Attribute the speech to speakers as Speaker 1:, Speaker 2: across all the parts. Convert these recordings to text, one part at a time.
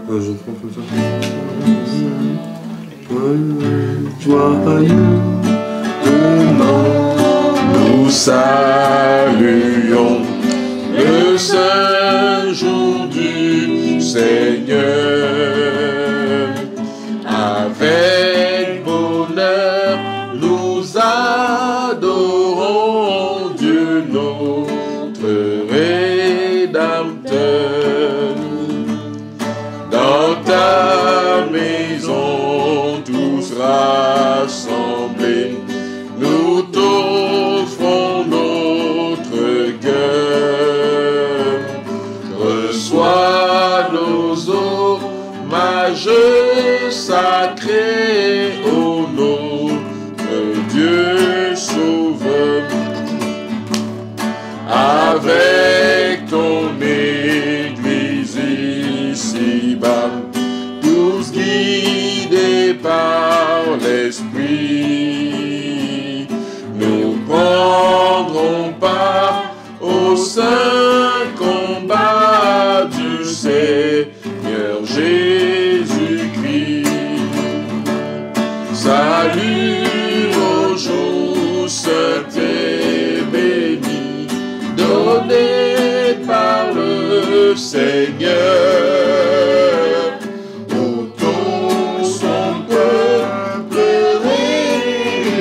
Speaker 1: Je prends comme ça. Joyeux demain, nous saluons le saint jour du Seigneur. Avec bonheur, nous adorons Dieu notre Rédempteur. Dans ta maison, tous rassemblés, nous t'offrons notre cœur. Reçois nos hommages sacrés au notre Dieu sauveur. Avec ton Église ici-bas, tous guidés par l'Esprit, nous prendrons part au saint combat du Seigneur Jésus-Christ. Salut au jour saint et béni, donné par le Seigneur, où tout son peuple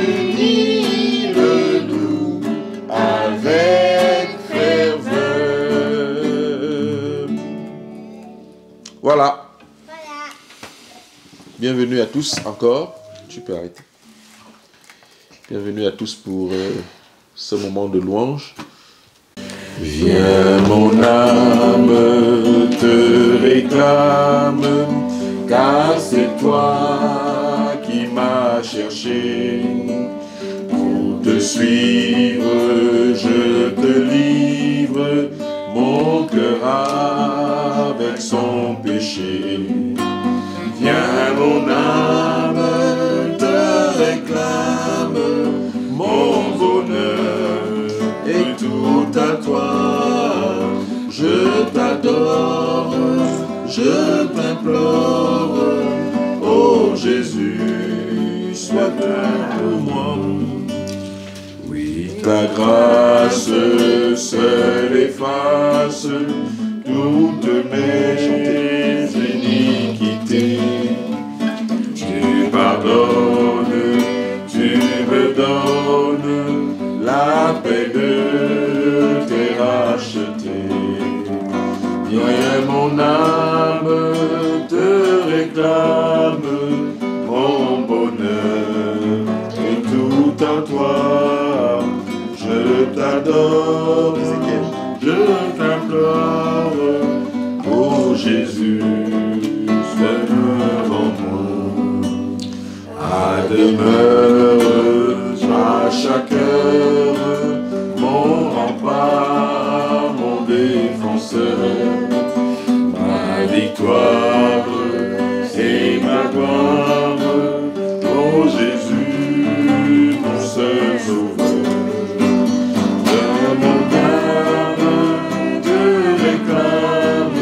Speaker 1: réunit le nous avec ferveur. Voilà. Bienvenue à tous encore. Tu peux arrêter. Bienvenue à tous pour ce moment de louange. Viens mon âme, te réclame, car c'est toi qui m'as cherché. Pour te suivre, je te livre, mon cœur avec son péché. Viens mon âme, te réclame, mon bonheur est tout à toi. Je t'adore, je t'implore, ô Jésus, sois pour moi. Oui, ta grâce seule efface toutes mes iniquités. Tu pardonnes, tu me donnes la paix de t'es racheté. Viens mon âme, te réclame, mon bonheur est tout en toi. Je t'adore, je t'implore, ô Jésus, sois devant moi. À demeure, à chaque heure, mon rempart, mon défenseur, ma victoire et ma gloire, ô Jésus, mon seul sauveur. De mon âme te réclame,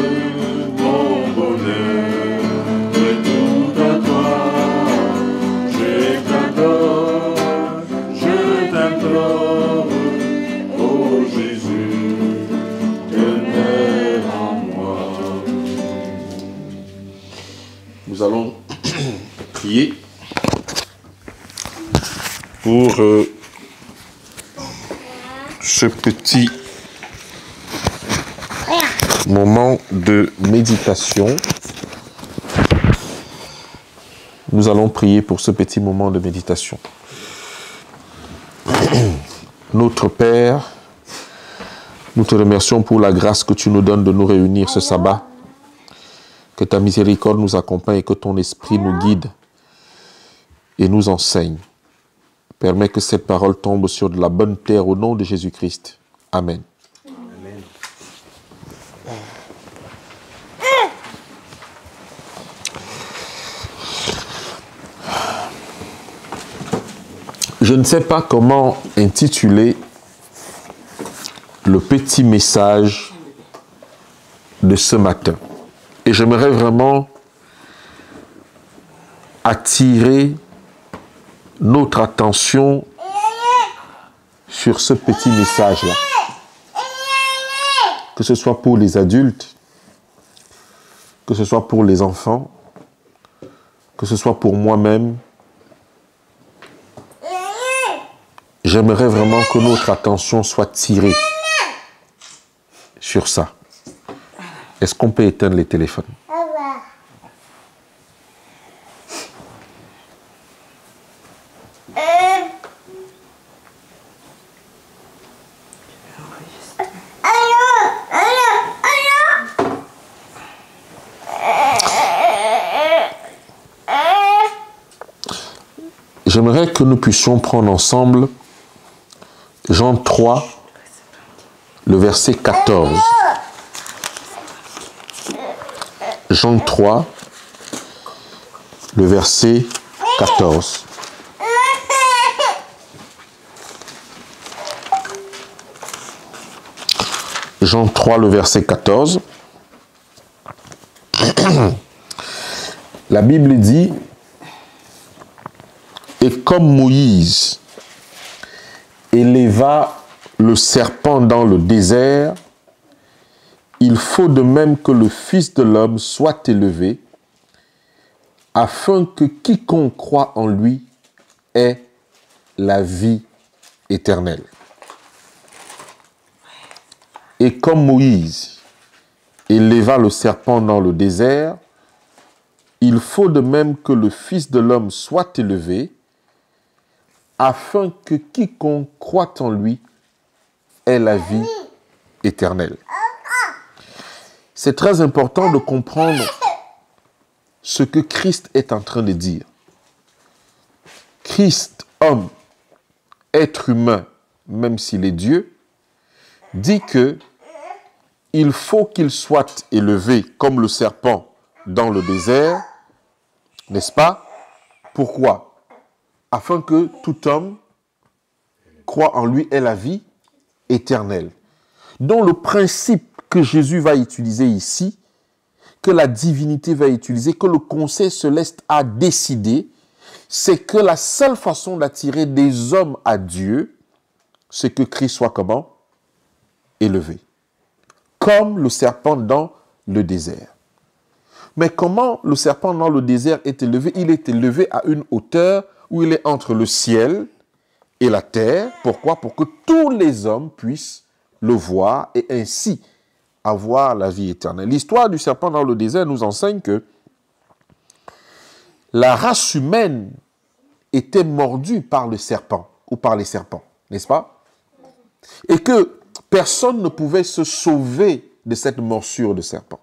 Speaker 1: mon bonheur est tout à toi. Je t'adore, je t'implore, ô Jésus, demeure en moi. Nous allons prier pour ce petit moment de méditation. Nous allons prier pour ce petit moment de méditation. Notre Père, nous te remercions pour la grâce que tu nous donnes de nous réunir ce sabbat. Que ta miséricorde nous accompagne et que ton esprit nous guide et nous enseigne. Permets que cette parole tombe sur de la bonne terre au nom de Jésus-Christ. Amen. Amen. Je ne sais pas comment intituler le petit message de ce matin. Et j'aimerais vraiment attirer notre attention sur ce petit message-là. Que ce soit pour les adultes, que ce soit pour les enfants, que ce soit pour moi-même. J'aimerais vraiment que notre attention soit tirée sur ça. Est-ce qu'on peut éteindre les téléphones? J'aimerais que nous puissions prendre ensemble Jean 3, le verset 14. Jean 3, le verset 14. Jean 3, le verset 14. La Bible dit: et comme Moïse éleva le serpent dans le désert, il faut de même que le Fils de l'homme soit élevé, afin que quiconque croit en lui ait la vie éternelle. Et comme Moïse éleva le serpent dans le désert, il faut de même que le Fils de l'homme soit élevé, afin que quiconque croit en lui ait la vie éternelle. C'est très important de comprendre ce que Christ est en train de dire. Christ, homme, être humain, même s'il est Dieu, dit que il faut qu'il soit élevé comme le serpent dans le désert, n'est-ce pas? Pourquoi? Afin que tout homme croit en lui ait la vie éternelle. Donc le principe que Jésus va utiliser ici, que la divinité va utiliser, que le Conseil céleste a décidé, c'est que la seule façon d'attirer des hommes à Dieu, c'est que Christ soit comment? Élevé. Comme le serpent dans le désert. Mais comment le serpent dans le désert est élevé? Il est élevé à une hauteur où il est entre le ciel et la terre. Pourquoi? Pour que tous les hommes puissent le voir et ainsi avoir la vie éternelle. L'histoire du serpent dans le désert nous enseigne que la race humaine était mordue par le serpent ou par les serpents, n'est-ce pas? Et que personne ne pouvait se sauver de cette morsure de serpent.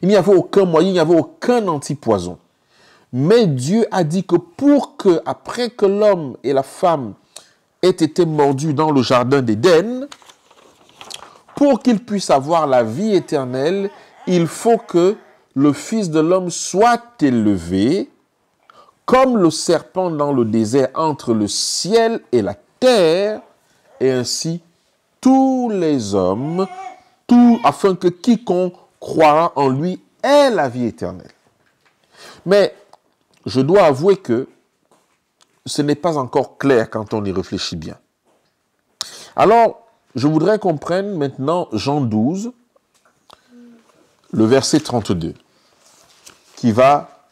Speaker 1: Il n'y avait aucun moyen, il n'y avait aucun antipoison. Mais Dieu a dit que pour que, après que l'homme et la femme aient été mordus dans le jardin d'Éden, pour qu'ils puissent avoir la vie éternelle, il faut que le Fils de l'homme soit élevé, comme le serpent dans le désert entre le ciel et la terre, et ainsi tous les hommes, afin que quiconque croira en lui ait la vie éternelle. Mais je dois avouer que ce n'est pas encore clair quand on y réfléchit bien. Alors, je voudrais qu'on prenne maintenant Jean 12, le verset 32, qui va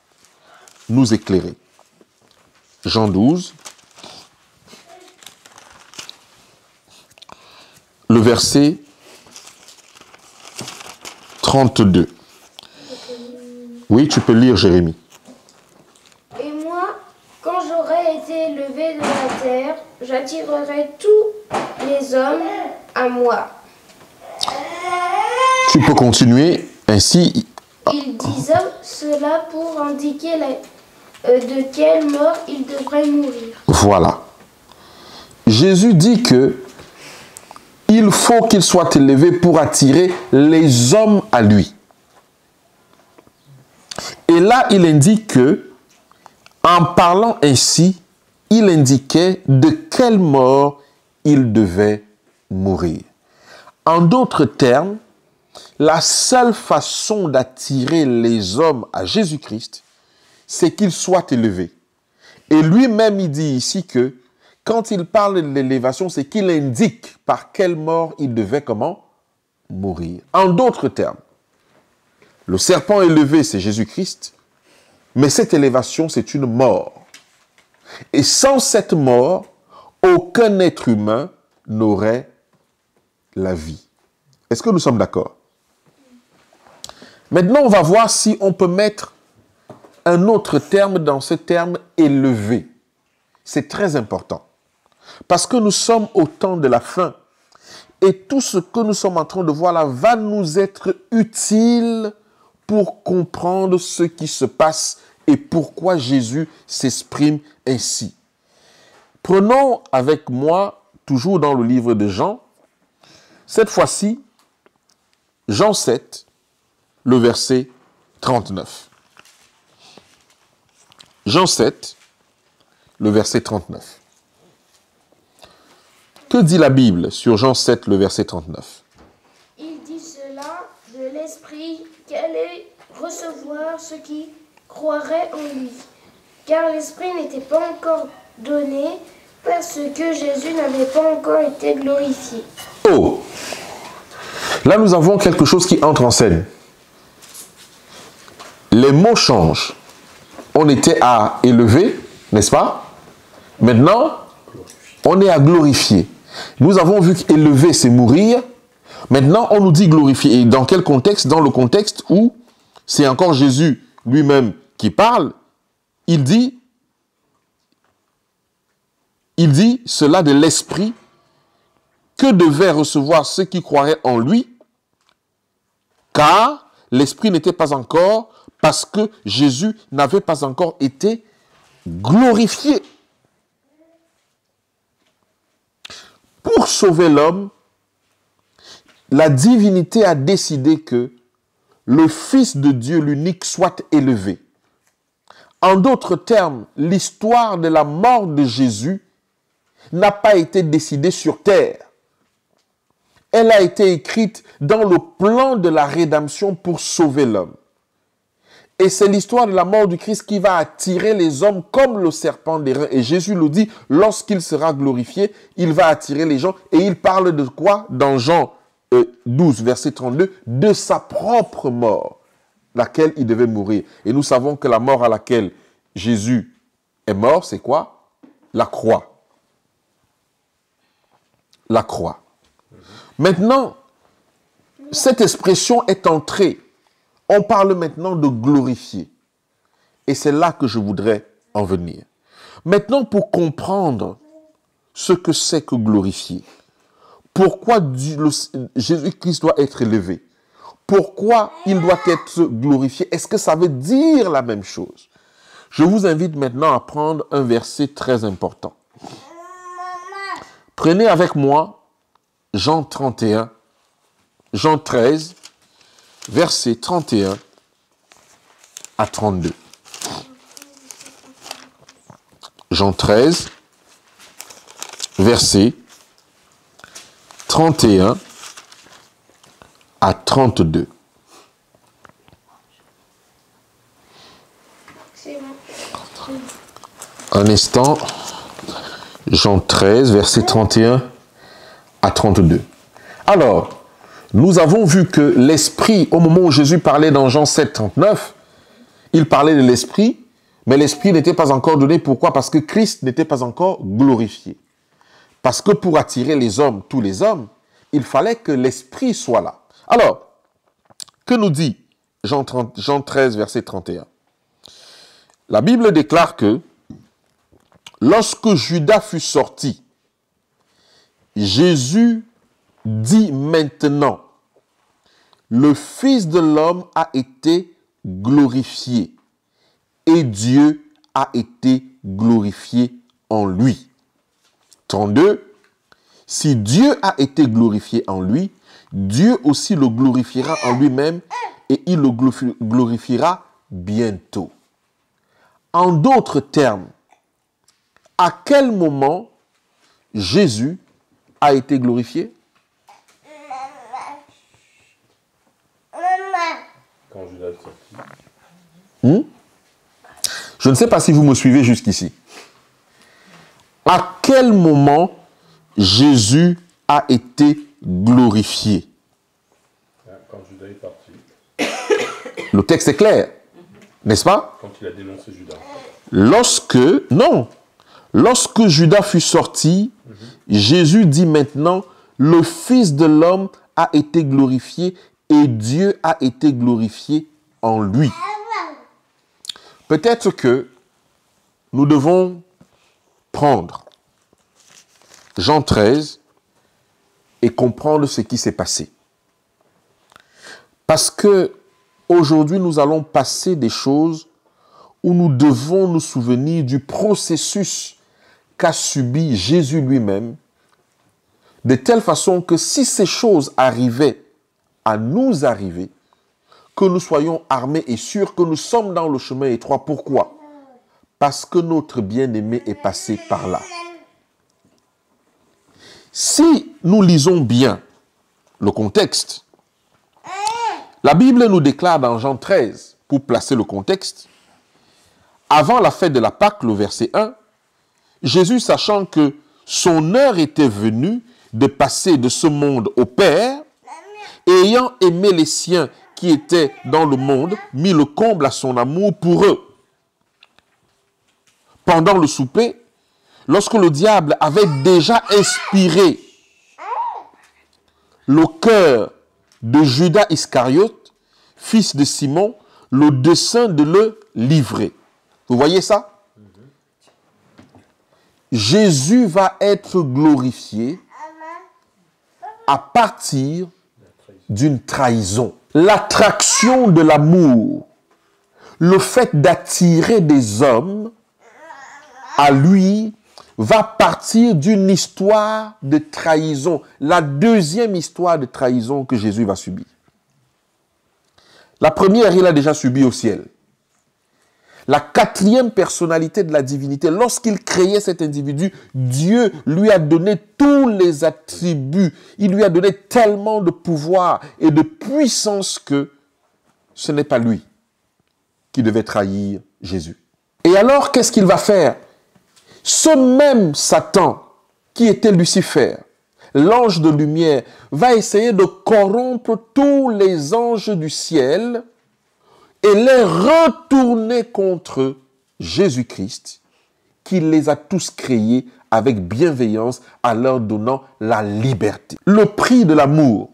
Speaker 1: nous éclairer. Jean 12, le verset 32. Oui, tu peux lire, Jérémie.
Speaker 2: Et moi, quand j'aurai été élevé de la terre, j'attirerai tous les hommes à moi.
Speaker 1: Tu peux continuer ainsi.
Speaker 2: Il disait cela pour indiquer de quelle mort il devrait mourir.
Speaker 1: Voilà. Jésus dit que il faut qu'il soit élevé pour attirer les hommes à lui. Et là, il indique que, en parlant ainsi, il indiquait de quelle mort il devait mourir. En d'autres termes, la seule façon d'attirer les hommes à Jésus-Christ, c'est qu'il soit élevé. Et lui-même, il dit ici que quand il parle de l'élévation, c'est qu'il indique par quelle mort il devait comment? Mourir. En d'autres termes, le serpent élevé, c'est Jésus-Christ, mais cette élévation, c'est une mort. Et sans cette mort, aucun être humain n'aurait la vie. Est-ce que nous sommes d'accord? Maintenant, on va voir si on peut mettre un autre terme dans ce terme élevé. C'est très important. Parce que nous sommes au temps de la fin. Et tout ce que nous sommes en train de voir là va nous être utile pour comprendre ce qui se passe et pourquoi Jésus s'exprime ainsi. Prenons avec moi, toujours dans le livre de Jean, cette fois-ci, Jean 7, le verset 39. Jean 7, le verset 39. Que dit la Bible sur Jean 7, le verset 39?
Speaker 2: Il dit cela de l'Esprit qu'allait recevoir ceux qui croiraient en lui. Car l'Esprit n'était pas encore donné parce que Jésus n'avait pas encore été glorifié.
Speaker 1: Oh! Là, nous avons quelque chose qui entre en scène. Les mots changent. On était à élever, n'est-ce pas? Maintenant, on est à glorifier. Nous avons vu qu'élever, c'est mourir. Maintenant, on nous dit glorifier. Et dans quel contexte? Dans le contexte où c'est encore Jésus lui-même qui parle. Il dit cela de l'Esprit que devaient recevoir ceux qui croiraient en lui, car l'Esprit n'était pas encore, parce que Jésus n'avait pas encore été glorifié. Pour sauver l'homme, la divinité a décidé que le Fils de Dieu, l'unique, soit élevé. En d'autres termes, l'histoire de la mort de Jésus n'a pas été décidée sur terre. Elle a été écrite dans le plan de la rédemption pour sauver l'homme. Et c'est l'histoire de la mort du Christ qui va attirer les hommes comme le serpent d'airain. Et Jésus le dit, lorsqu'il sera glorifié, il va attirer les gens. Et il parle de quoi? Dans Jean 12, verset 32, de sa propre mort, laquelle il devait mourir. Et nous savons que la mort à laquelle Jésus est mort, c'est quoi? La croix. La croix. Maintenant, cette expression est entrée. On parle maintenant de glorifier. Et c'est là que je voudrais en venir. Maintenant, pour comprendre ce que c'est que glorifier, pourquoi Jésus-Christ doit être élevé, pourquoi il doit être glorifié, est-ce que ça veut dire la même chose? Je vous invite maintenant à prendre un verset très important. Prenez avec moi Jean 31, Jean 13, versets 31 à 32. Jean 13, versets 31 à 32. Un instant. Jean 13, versets 31 à 32. Alors, nous avons vu que l'Esprit, au moment où Jésus parlait dans Jean 7, 39, il parlait de l'Esprit, mais l'Esprit n'était pas encore donné. Pourquoi? Parce que Christ n'était pas encore glorifié. Parce que pour attirer les hommes, tous les hommes, il fallait que l'Esprit soit là. Alors, que nous dit Jean 13, verset 31? La Bible déclare que lorsque Judas fut sorti, Jésus dit maintenant, le Fils de l'homme a été glorifié et Dieu a été glorifié en lui. 32. Si Dieu a été glorifié en lui, Dieu aussi le glorifiera en lui-même et il le glorifiera bientôt. En d'autres termes, à quel moment Jésus a été glorifié?
Speaker 3: Quand Judas est sorti.
Speaker 1: Je ne sais pas si vous me suivez jusqu'ici. À quel moment Jésus a été glorifié?
Speaker 3: Quand Judas est parti.
Speaker 1: Le texte est clair, n'est-ce pas?
Speaker 3: Quand il a dénoncé Judas.
Speaker 1: Lorsque Judas fut sorti, Jésus dit maintenant, le Fils de l'homme a été glorifié et Dieu a été glorifié en lui. Peut-être que nous devons prendre Jean 13 et comprendre ce qui s'est passé. Parce que aujourd'hui, nous allons passer des choses où nous devons nous souvenir du processus qu'a subi Jésus lui-même, de telle façon que si ces choses arrivaient à nous arriver, que nous soyons armés et sûrs que nous sommes dans le chemin étroit. Pourquoi? Parce que notre bien-aimé est passé par là. Si nous lisons bien le contexte, la Bible nous déclare dans Jean 13, pour placer le contexte, avant la fête de la Pâque, le verset 1, Jésus, sachant que son heure était venue de passer de ce monde au Père, et ayant aimé les siens qui étaient dans le monde, mit le comble à son amour pour eux. Pendant le souper, lorsque le diable avait déjà inspiré le cœur de Judas Iscariote, fils de Simon, le dessein de le livrer. Vous voyez ça? Jésus va être glorifié à partir d'une trahison. L'attraction de l'amour, le fait d'attirer des hommes à lui, va partir d'une histoire de trahison. La deuxième histoire de trahison que Jésus va subir. La première, il a déjà subi au ciel. La quatrième personnalité de la divinité, lorsqu'il créait cet individu, Dieu lui a donné tous les attributs. Il lui a donné tellement de pouvoir et de puissance que ce n'est pas lui qui devait trahir Jésus. Et alors, qu'est-ce qu'il va faire? Ce même Satan, qui était Lucifer, l'ange de lumière, va essayer de corrompre tous les anges du ciel et les retourner contre Jésus-Christ, qui les a tous créés avec bienveillance en leur donnant la liberté. Le prix de l'amour,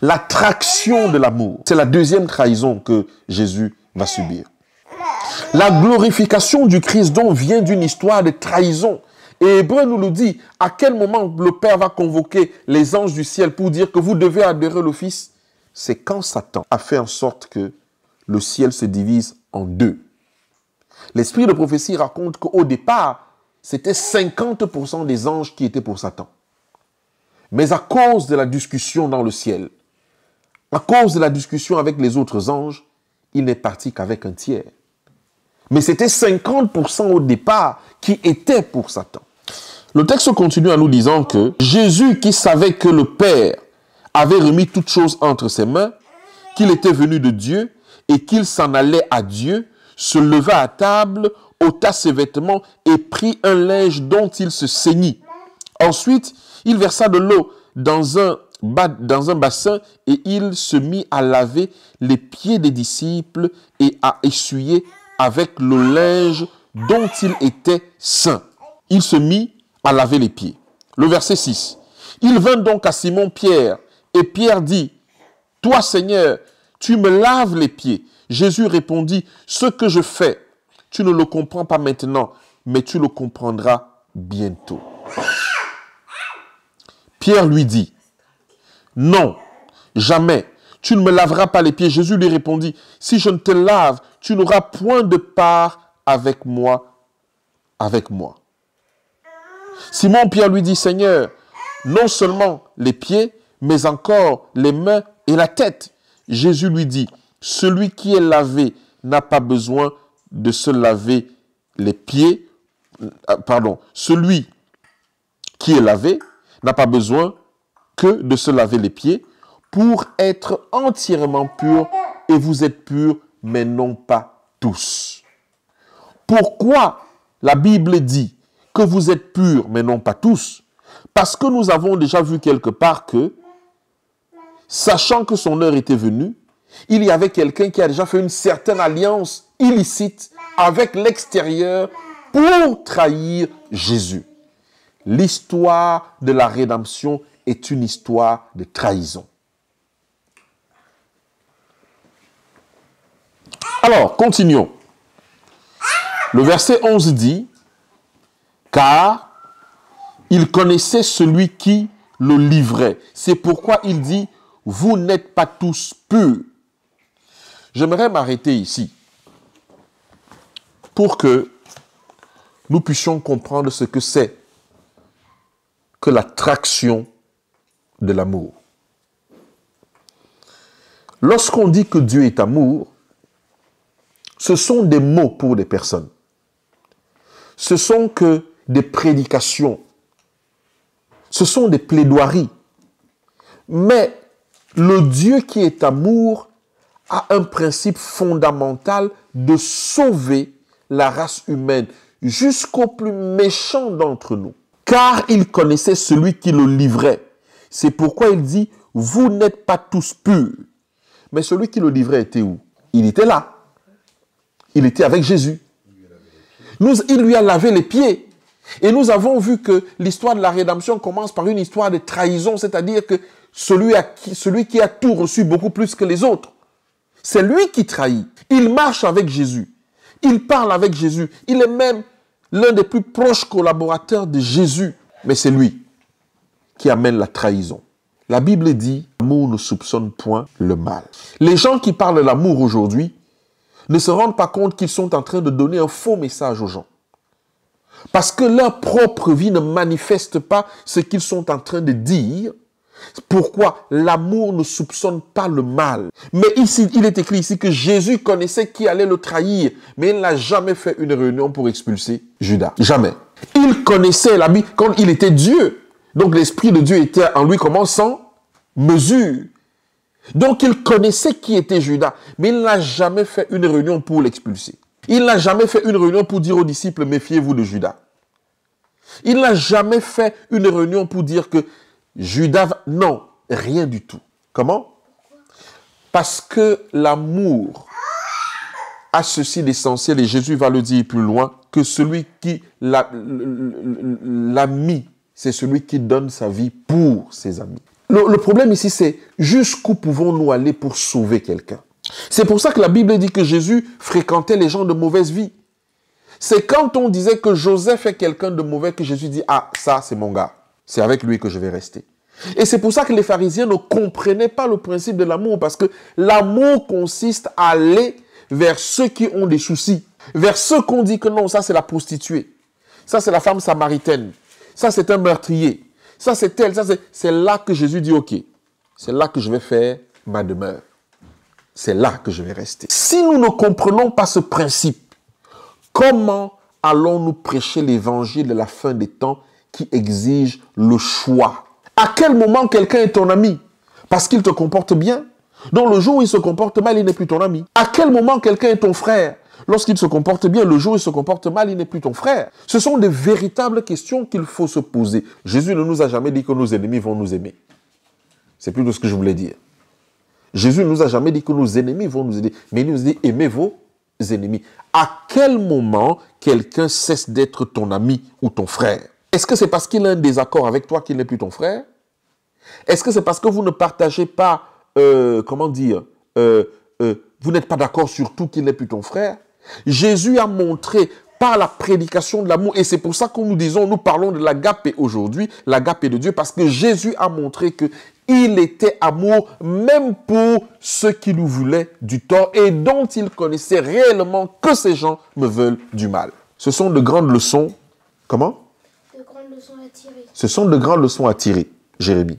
Speaker 1: l'attraction de l'amour, c'est la deuxième trahison que Jésus va subir. La glorification du Christ donc vient d'une histoire de trahison. Et Hébreu nous le dit, à quel moment le Père va convoquer les anges du ciel pour dire que vous devez adorer le Fils? C'est quand Satan a fait en sorte que le ciel se divise en deux. L'esprit de prophétie raconte qu'au départ, c'était 50% des anges qui étaient pour Satan. Mais à cause de la discussion dans le ciel, à cause de la discussion avec les autres anges, il n'est parti qu'avec un tiers. Mais c'était 50% au départ qui étaient pour Satan. Le texte continue en nous disant que Jésus, qui savait que le Père avait remis toutes choses entre ses mains, qu'il était venu de Dieu et qu'il s'en allait à Dieu, se leva à table, ôta ses vêtements et prit un linge dont il se ceignit. Ensuite, il versa de l'eau dans un bassin et il se mit à laver les pieds des disciples et à essuyer avec le linge dont il était saint. Il se mit à laver les pieds. Le verset 6. Il vint donc à Simon-Pierre et Pierre dit, « Toi, Seigneur, tu me laves les pieds. » Jésus répondit, « Ce que je fais, tu ne le comprends pas maintenant, mais tu le comprendras bientôt. » Pierre lui dit, « Non, jamais, tu ne me laveras pas les pieds. » Jésus lui répondit, « Si je ne te lave, tu n'auras point de part avec moi. Simon-Pierre lui dit, « Seigneur, non seulement les pieds, mais encore les mains et la tête. » Jésus lui dit, « Celui qui est lavé n'a pas besoin de se laver les pieds. » Celui qui est lavé n'a pas besoin que de se laver les pieds pour être entièrement pur, et vous êtes purs, mais non pas tous. Pourquoi la Bible dit que vous êtes purs, mais non pas tous? Parce que nous avons déjà vu quelque part que, sachant que son heure était venue, il y avait quelqu'un qui a déjà fait une certaine alliance illicite avec l'extérieur pour trahir Jésus. L'histoire de la rédemption est une histoire de trahison. Alors, continuons. Le verset 11 dit, « Car il connaissait celui qui le livrait. » C'est pourquoi il dit, « Vous n'êtes pas tous purs. » J'aimerais m'arrêter ici pour que nous puissions comprendre ce que c'est que l'attraction de l'amour. Lorsqu'on dit que Dieu est amour, ce sont des mots pour des personnes. Ce sont que des prédications. Ce sont des plaidoiries. Mais le Dieu qui est amour a un principe fondamental de sauver la race humaine jusqu'au plus méchant d'entre nous. Car il connaissait celui qui le livrait. C'est pourquoi il dit, vous n'êtes pas tous purs. Mais celui qui le livrait était où? Il était là. Il était avec Jésus. Il lui a lavé les pieds. Et nous avons vu que l'histoire de la rédemption commence par une histoire de trahison, c'est-à-dire que celui qui a tout reçu beaucoup plus que les autres, c'est lui qui trahit. Il marche avec Jésus. Il parle avec Jésus. Il est même l'un des plus proches collaborateurs de Jésus. Mais c'est lui qui amène la trahison. La Bible dit, l'amour ne soupçonne point le mal. Les gens qui parlent de l'amour aujourd'hui ne se rendent pas compte qu'ils sont en train de donner un faux message aux gens. Parce que leur propre vie ne manifeste pas ce qu'ils sont en train de dire. Pourquoi? L'amour ne soupçonne pas le mal. Mais ici, il est écrit ici que Jésus connaissait qui allait le trahir, mais il n'a jamais fait une réunion pour expulser Judas. Jamais. Il connaissait la Bible quand il était Dieu. Donc l'Esprit de Dieu était en lui comment? Sans mesure. Donc il connaissait qui était Judas, mais il n'a jamais fait une réunion pour l'expulser. Il n'a jamais fait une réunion pour dire aux disciples, méfiez-vous de Judas. Il n'a jamais fait une réunion pour dire que Judas... Non, rien du tout. Comment? Parce que l'amour a ceci d'essentiel, et Jésus va le dire plus loin, que celui qui l'a mis, c'est celui qui donne sa vie pour ses amis. Le problème ici, c'est jusqu'où pouvons-nous aller pour sauver quelqu'un? C'est pour ça que la Bible dit que Jésus fréquentait les gens de mauvaise vie. C'est quand on disait que Joseph est quelqu'un de mauvais que Jésus dit, ah, ça c'est mon gars, c'est avec lui que je vais rester. Et c'est pour ça que les pharisiens ne comprenaient pas le principe de l'amour, parce que l'amour consiste à aller vers ceux qui ont des soucis, vers ceux qu'on dit que non, ça c'est la prostituée, ça c'est la femme samaritaine, ça c'est un meurtrier, ça c'est tel, ça c'est là que Jésus dit, ok, c'est là que je vais faire ma demeure. C'est là que je vais rester. Si nous ne comprenons pas ce principe, comment allons-nous prêcher l'évangile de la fin des temps qui exige le choix? À quel moment quelqu'un est ton ami? Parce qu'il te comporte bien? Donc le jour où il se comporte mal, il n'est plus ton ami. À quel moment quelqu'un est ton frère? Lorsqu'il se comporte bien, le jour où il se comporte mal, il n'est plus ton frère. Ce sont des véritables questions qu'il faut se poser. Jésus ne nous a jamais dit que nos ennemis vont nous aimer. C'est plutôt ce que je voulais dire. Jésus ne nous a jamais dit que nos ennemis vont nous aider, mais il nous dit, aimez vos ennemis. À quel moment quelqu'un cesse d'être ton ami ou ton frère? Est-ce que c'est parce qu'il a un désaccord avec toi qu'il n'est plus ton frère? Est-ce que c'est parce que vous ne partagez pas, vous n'êtes pas d'accord sur tout qu'il n'est plus ton frère? Jésus a montré par la prédication de l'amour, et c'est pour ça que nous parlons de l'agapé aujourd'hui, l'agapé de Dieu, parce que Jésus a montré que il était amour même pour ceux qui nous voulaient du tort et dont il connaissait réellement que ces gens me veulent du mal. Ce sont de grandes leçons. Comment?
Speaker 2: De grandes leçons à tirer.
Speaker 1: Ce sont de grandes leçons à tirer, Jérémie.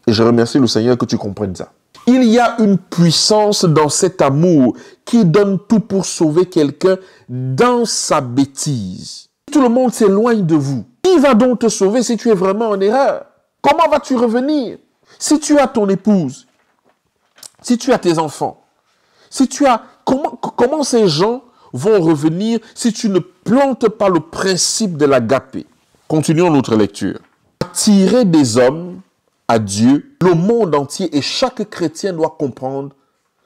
Speaker 1: Et je remercie le Seigneur que tu comprennes ça. Il y a une puissance dans cet amour qui donne tout pour sauver quelqu'un dans sa bêtise. Tout le monde s'éloigne de vous. Qui va donc te sauver si tu es vraiment en erreur? Comment vas-tu revenir? Si tu as ton épouse, si tu as tes enfants, si tu as... Comment ces gens vont revenir si tu ne plantes pas le principe de l'agapé. Continuons notre lecture. Attirer des hommes à Dieu, le monde entier et chaque chrétien doit comprendre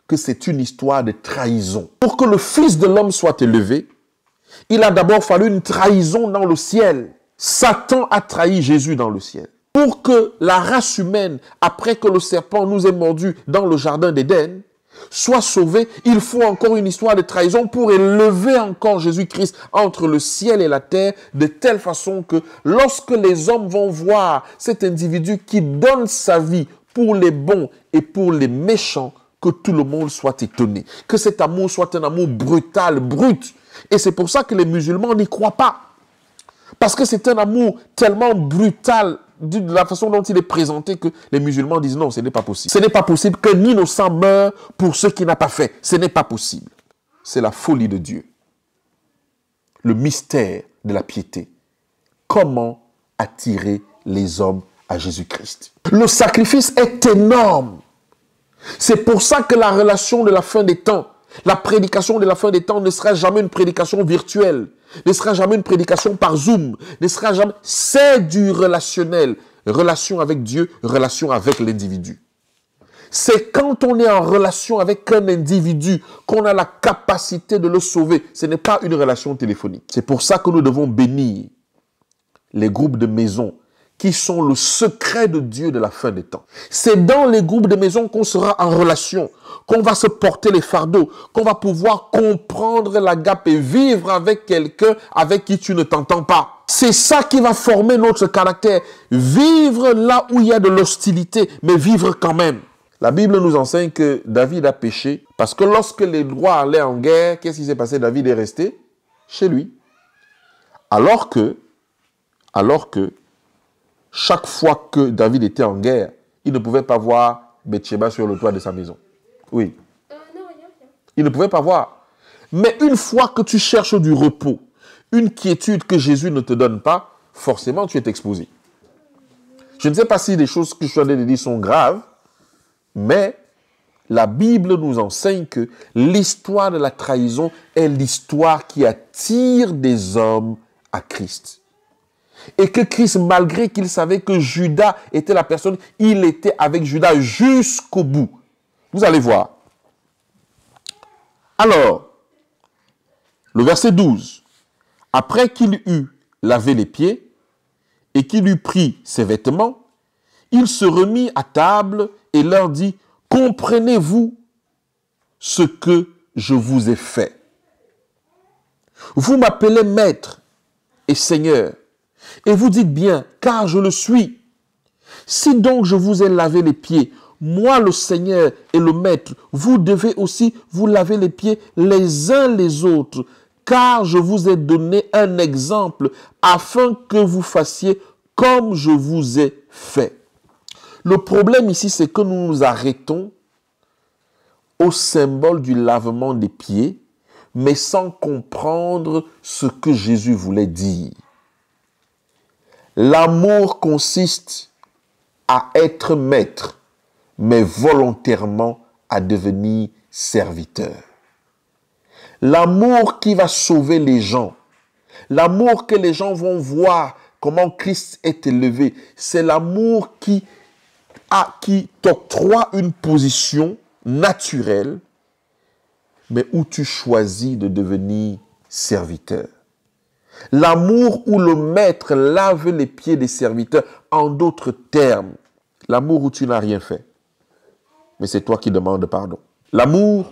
Speaker 1: que c'est une histoire de trahison. Pour que le Fils de l'homme soit élevé, il a d'abord fallu une trahison dans le ciel. Satan a trahi Jésus dans le ciel. Pour que la race humaine, après que le serpent nous ait mordu dans le jardin d'Éden, soit sauvée, il faut encore une histoire de trahison pour élever encore Jésus-Christ entre le ciel et la terre, de telle façon que lorsque les hommes vont voir cet individu qui donne sa vie pour les bons et pour les méchants, que tout le monde soit étonné. Que cet amour soit un amour brutal, brut. Et c'est pour ça que les musulmans n'y croient pas. Parce que c'est un amour tellement brutal de la façon dont il est présenté que les musulmans disent non, ce n'est pas possible. Ce n'est pas possible que l'innocent meure pour ce qu'il n'a pas fait. Ce n'est pas possible. C'est la folie de Dieu. Le mystère de la piété. Comment attirer les hommes à Jésus-Christ? Le sacrifice est énorme. C'est pour ça que la relation de la fin des temps, la prédication de la fin des temps ne sera jamais une prédication virtuelle, ne sera jamais une prédication par Zoom, ne sera jamais... C'est du relationnel. Relation avec Dieu, relation avec l'individu. C'est quand on est en relation avec un individu qu'on a la capacité de le sauver. Ce n'est pas une relation téléphonique. C'est pour ça que nous devons bénir les groupes de maisons qui sont le secret de Dieu de la fin des temps. C'est dans les groupes de maison qu'on sera en relation, qu'on va se porter les fardeaux, qu'on va pouvoir comprendre l'agape et vivre avec quelqu'un avec qui tu ne t'entends pas. C'est ça qui va former notre caractère. Vivre là où il y a de l'hostilité, mais vivre quand même. La Bible nous enseigne que David a péché parce que lorsque les rois allaient en guerre, qu'est-ce qui s'est passé? David est resté chez lui. Alors que chaque fois que David était en guerre, il ne pouvait pas voir Bathsheba sur le toit de sa maison. Oui.
Speaker 2: Non, rien.
Speaker 1: Il ne pouvait pas voir. Mais une fois que tu cherches du repos, une quiétude que Jésus ne te donne pas, forcément tu es exposé. Je ne sais pas si les choses que je suis en train de dire sont graves, mais la Bible nous enseigne que l'histoire de la trahison est l'histoire qui attire des hommes à Christ. Et que Christ, malgré qu'il savait que Judas était la personne, il était avec Judas jusqu'au bout. Vous allez voir. Alors, le verset 12. Après qu'il eut lavé les pieds et qu'il eut pris ses vêtements, il se remit à table et leur dit, « Comprenez-vous ce que je vous ai fait? Vous m'appelez maître et seigneur. Et vous dites bien, car je le suis. Si donc je vous ai lavé les pieds, moi le Seigneur et le Maître, vous devez aussi vous laver les pieds les uns les autres, car je vous ai donné un exemple afin que vous fassiez comme je vous ai fait. Le problème ici, c'est que nous nous arrêtons au symbole du lavement des pieds, mais sans comprendre ce que Jésus voulait dire. L'amour consiste à être maître, mais volontairement à devenir serviteur. L'amour qui va sauver les gens, l'amour que les gens vont voir comment Christ est élevé, c'est l'amour qui t'octroie une position naturelle, mais où tu choisis de devenir serviteur. L'amour où le maître lave les pieds des serviteurs, en d'autres termes, l'amour où tu n'as rien fait, mais c'est toi qui demandes pardon. L'amour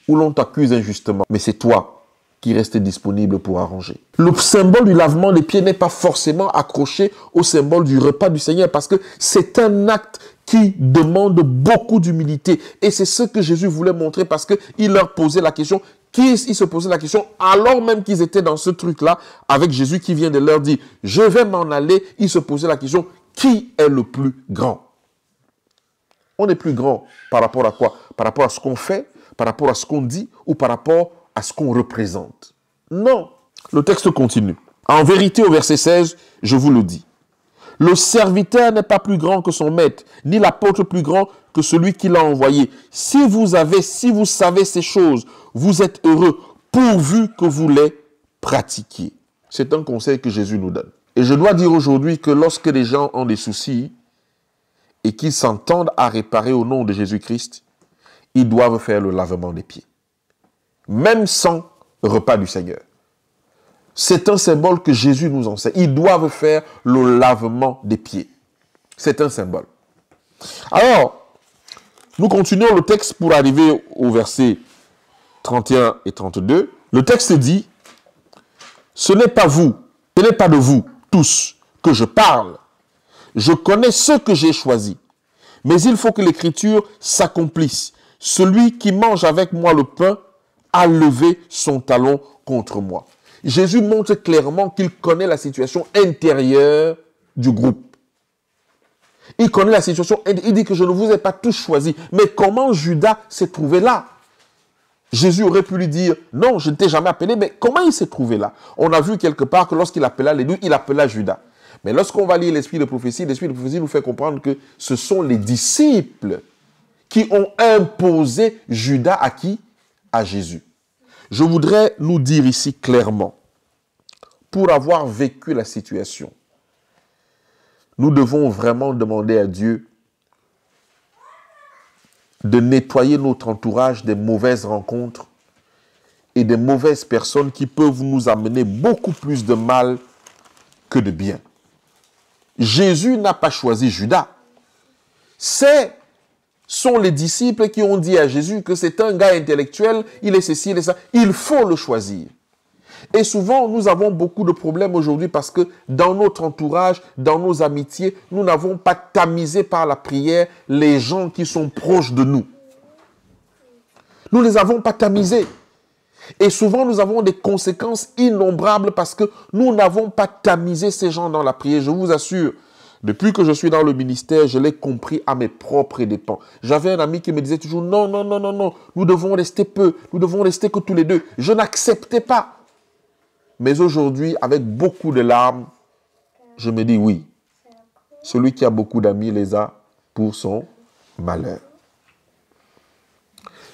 Speaker 1: où l'on t'accuse injustement, mais c'est toi qui restes disponible pour arranger. Le symbole du lavement des pieds n'est pas forcément accroché au symbole du repas du Seigneur, parce que c'est un acte qui demande beaucoup d'humilité. Et c'est ce que Jésus voulait montrer, parce qu'il leur posait la question. Il se posait la question, alors même qu'ils étaient dans ce truc-là, avec Jésus qui vient de leur dire, je vais m'en aller, il se posait la question, qui est le plus grand? On est plus grand par rapport à quoi? Par rapport à ce qu'on fait, par rapport à ce qu'on dit, ou par rapport à ce qu'on représente? Non. Le texte continue. En vérité, au verset 16, je vous le dis. Le serviteur n'est pas plus grand que son maître, ni l'apôtre plus grand que celui qui l'a envoyé. Si vous savez ces choses, vous êtes heureux. pourvu que vous les pratiquiez. C'est un conseil que Jésus nous donne. Et je dois dire aujourd'hui que lorsque les gens ont des soucis et qu'ils s'entendent à réparer au nom de Jésus-Christ, ils doivent faire le lavement des pieds. Même sans repas du Seigneur. C'est un symbole que Jésus nous enseigne. Ils doivent faire le lavement des pieds. C'est un symbole. Alors, nous continuons le texte pour arriver au verset 31 et 32. Le texte dit, « Ce n'est pas vous, ce n'est pas de vous tous que je parle. Je connais ceux que j'ai choisis. Mais il faut que l'Écriture s'accomplisse. Celui qui mange avec moi le pain a levé son talon contre moi. » Jésus montre clairement qu'il connaît la situation intérieure du groupe. Il connaît la situation, il dit que je ne vous ai pas tous choisis. Mais comment Judas s'est trouvé là? Jésus aurait pu lui dire, non, je ne t'ai jamais appelé, mais comment il s'est trouvé là? On a vu quelque part que lorsqu'il appela les deux, il appela Judas. Mais lorsqu'on va lire l'esprit de prophétie nous fait comprendre que ce sont les disciples qui ont imposé Judas à qui? À Jésus. Je voudrais nous dire ici clairement, pour avoir vécu la situation, nous devons vraiment demander à Dieu de nettoyer notre entourage des mauvaises rencontres et des mauvaises personnes qui peuvent nous amener beaucoup plus de mal que de bien. Jésus n'a pas choisi Judas. Sont les disciples qui ont dit à Jésus que c'est un gars intellectuel, il est ceci, il est ça. Il faut le choisir. Et souvent, nous avons beaucoup de problèmes aujourd'hui parce que dans notre entourage, dans nos amitiés, nous n'avons pas tamisé par la prière les gens qui sont proches de nous. Nous ne les avons pas tamisés. Et souvent, nous avons des conséquences innombrables parce que nous n'avons pas tamisé ces gens dans la prière. Je vous assure, depuis que je suis dans le ministère, je l'ai compris à mes propres dépens. J'avais un ami qui me disait toujours, non, non, non, non, non, nous devons rester peu, nous devons rester que tous les deux. Je n'acceptais pas. Mais aujourd'hui, avec beaucoup de larmes, je me dis oui. Celui qui a beaucoup d'amis les a pour son malheur.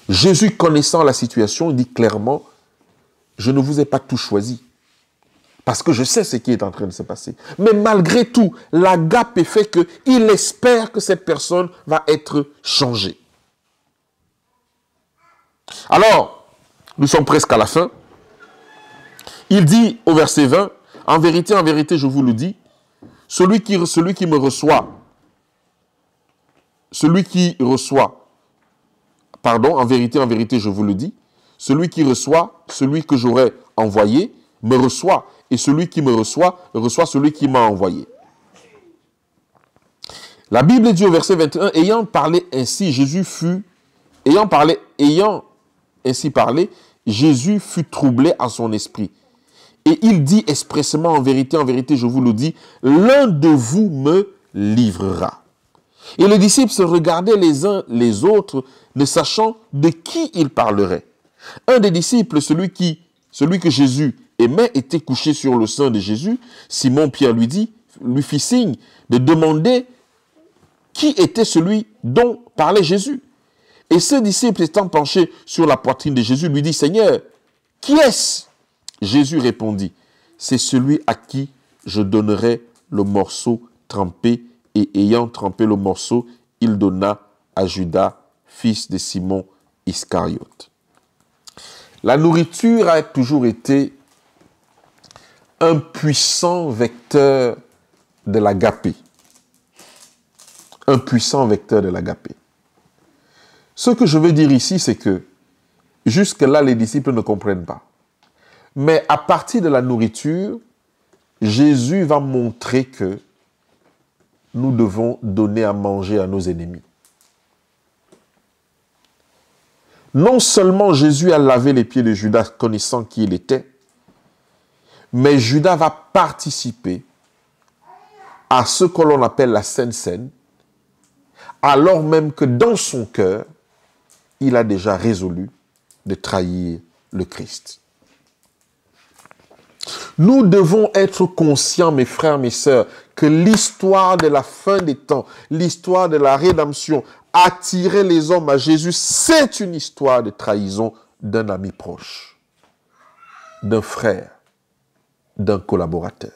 Speaker 1: Jésus, connaissant la situation, dit clairement, je ne vous ai pas tous choisis. Parce que je sais ce qui est en train de se passer. Mais malgré tout, l'agape fait qu'il espère que cette personne va être changée. Alors, nous sommes presque à la fin. Il dit au verset 20, « En vérité, je vous le dis, celui qui me reçoit, en vérité, je vous le dis, celui qui reçoit, celui que j'aurai envoyé, me reçoit, et celui qui me reçoit, reçoit celui qui m'a envoyé. » La Bible dit au verset 21, « Ayant ainsi parlé, Jésus fut troublé à son esprit. Et il dit expressément, en vérité, je vous le dis, l'un de vous me livrera. » Et les disciples se regardaient les uns les autres, ne sachant de qui ils parleraient. Un des disciples, celui que Jésus aimait, était couché sur le sein de Jésus. Simon-Pierre lui fit signe de demander qui était celui dont parlait Jésus. Et ce disciple, étant penché sur la poitrine de Jésus, lui dit, « Seigneur, qui est-ce » Jésus répondit, « C'est celui à qui je donnerai le morceau trempé. » Et ayant trempé le morceau, il donna à Judas, fils de Simon Iscariote. La nourriture a toujours été un puissant vecteur de l'agapé. Un puissant vecteur de l'agapé. Ce que je veux dire ici, c'est que jusque-là, les disciples ne comprennent pas. Mais à partir de la nourriture, Jésus va montrer que nous devons donner à manger à nos ennemis. Non seulement Jésus a lavé les pieds de Judas, connaissant qui il était, mais Judas va participer à ce que l'on appelle la Sainte Seine, alors même que dans son cœur, il a déjà résolu de trahir le Christ. Nous devons être conscients, mes frères, mes sœurs, que l'histoire de la fin des temps, l'histoire de la rédemption, attirer les hommes à Jésus, c'est une histoire de trahison d'un ami proche. d'un frère, d'un collaborateur.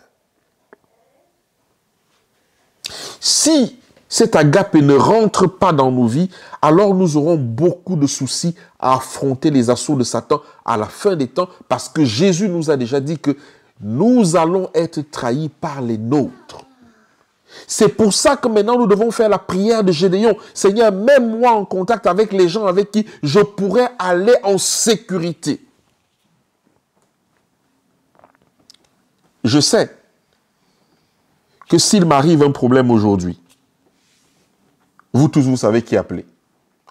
Speaker 1: Si cet agapé ne rentre pas dans nos vies, alors nous aurons beaucoup de soucis à affronter les assauts de Satan à la fin des temps, parce que Jésus nous a déjà dit que nous allons être trahis par les nôtres. C'est pour ça que maintenant nous devons faire la prière de Gédéon. Seigneur, mets-moi en contact avec les gens avec qui je pourrais aller en sécurité. Je sais que s'il m'arrive un problème aujourd'hui, vous tous, vous savez qui appeler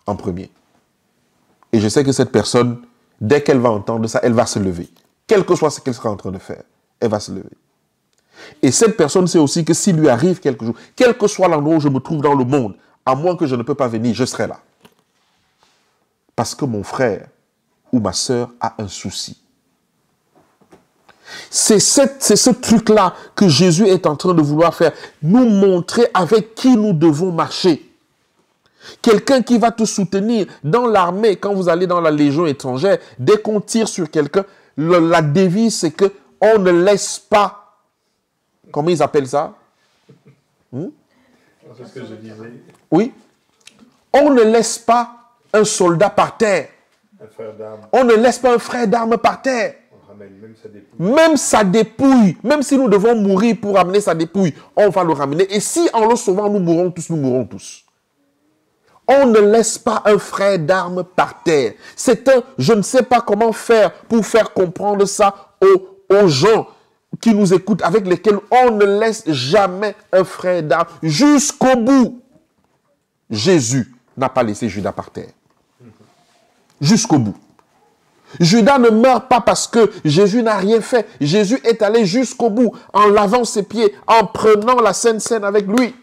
Speaker 1: en premier. Et je sais que cette personne, dès qu'elle va entendre ça, elle va se lever. Quel que soit ce qu'elle sera en train de faire, elle va se lever. Et cette personne sait aussi que s'il lui arrive quelque chose, quel que soit l'endroit où je me trouve dans le monde, à moins que je ne peux pas venir, je serai là. Parce que mon frère ou ma sœur a un souci. C'est ce truc-là que Jésus est en train de vouloir faire. Nous montrer avec qui nous devons marcher. Quelqu'un qui va te soutenir dans l'armée, quand vous allez dans la légion étrangère, dès qu'on tire sur quelqu'un, la devise c'est que on ne laisse pas, comment ils appellent ça?
Speaker 3: C'est ce que je disais.
Speaker 1: Oui. On ne laisse pas un soldat par terre.
Speaker 3: Un frère d'armes.
Speaker 1: On ne laisse pas un frère d'armes par terre.
Speaker 3: On ramène même sa dépouille.
Speaker 1: Même sa dépouille, même si nous devons mourir pour amener sa dépouille, on va le ramener. Et si en le sauvant, nous mourrons tous, nous mourrons tous. On ne laisse pas un frère d'armes par terre. C'est je ne sais pas comment faire pour faire comprendre ça aux gens qui nous écoutent, avec lesquels on ne laisse jamais un frère d'armes jusqu'au bout. Jésus n'a pas laissé Judas par terre. Jusqu'au bout. Judas ne meurt pas parce que Jésus n'a rien fait. Jésus est allé jusqu'au bout en lavant ses pieds, en prenant la Sainte Seine avec lui,